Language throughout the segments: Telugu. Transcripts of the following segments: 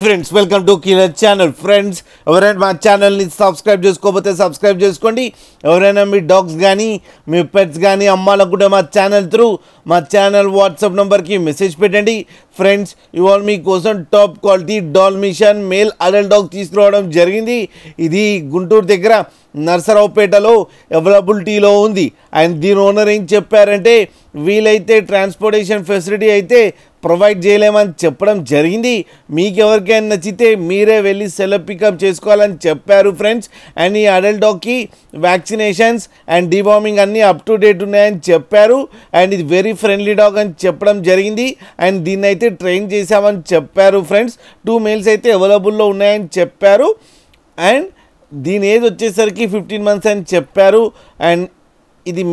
Friends welcome to killer channel. Friends ఎవరైనా మా ఛానల్ని సబ్స్క్రైబ్ చేసుకోకపోతే సబ్స్క్రైబ్ చేసుకోండి. ఎవరైనా మీ డాగ్స్ కానీ మీ పెట్స్ కానీ అమ్మాలనుకుంటే మా ఛానల్ వాట్సాప్ నెంబర్కి మెసేజ్ పెట్టండి. ఫ్రెండ్స్ ఇవాళ మీకోసం top quality Dalmatian male adult dog తీసుకురావడం జరిగింది. ఇది గుంటూరు దగ్గర నర్సరావుపేటలో అవైలబిలిటీలో ఉంది. అండ్ దీని ఓనర్ ఏం చెప్పారంటే వీలైతే ట్రాన్స్పోర్టేషన్ ఫెసిలిటీ అయితే ప్రొవైడ్ చేయలేమని చెప్పడం జరిగింది. మీకు ఎవరికైనా నచ్చితే మీరే వెళ్ళి సెలవు పికప్ చేసుకోవాలని చెప్పారు ఫ్రెండ్స్. అండ్ ఈ అడల్ట్ డాగ్కి వ్యాక్సినేషన్స్ అండ్ డివార్మింగ్ అన్నీ అప్ టు డేట్ ఉన్నాయని చెప్పారు. అండ్ ఇది వెరీ ఫ్రెండ్లీ డాగ్ అని చెప్పడం జరిగింది. అండ్ దీన్ని అయితే ట్రైన్ చేసామని చెప్పారు ఫ్రెండ్స్. 2 మేల్స్ అయితే అవైలబుల్లో ఉన్నాయని చెప్పారు. అండ్ దీని ఏజ్ వచ్చేసరికి 15 months అని చెప్పారు. అండ్ ఇది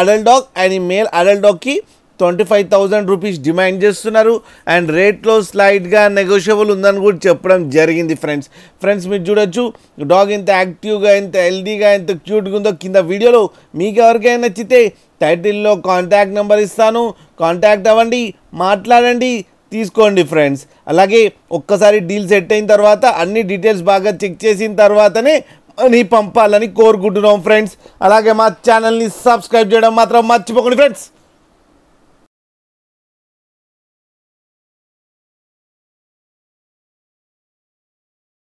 అడల్ట్ డాగ్ అండ్ ఈ మేల్ అడల్ట్ డాగ్కి 25,000 రూపీస్ డిమాండ్ చేస్తున్నారు. అండ్ రేట్లో స్లైడ్గా నెగోషియబుల్ ఉందని కూడా చెప్పడం జరిగింది ఫ్రెండ్స్ మీరు చూడొచ్చు డాగ్ ఎంత యాక్టివ్గా ఎంత హెల్దీగా ఎంత క్యూట్గా ఉందో కింద వీడియోలో. మీకు ఎవరికైనా నచ్చితే టైటిల్లో కాంటాక్ట్ నెంబర్ ఇస్తాను, కాంటాక్ట్ అవ్వండి, మాట్లాడండి, తీసుకోండి ఫ్రెండ్స్. అలాగే ఒక్కసారి డీల్ సెట్ అయిన తర్వాత అన్ని డీటెయిల్స్ బాగా చెక్ చేసిన తర్వాతనే మనీ పంపాలని కోరుకుంటున్నాం ఫ్రెండ్స్. అలాగే మా ఛానల్ని సబ్స్క్రైబ్ చేయడం మాత్రం మర్చిపోకండి ఫ్రెండ్స్.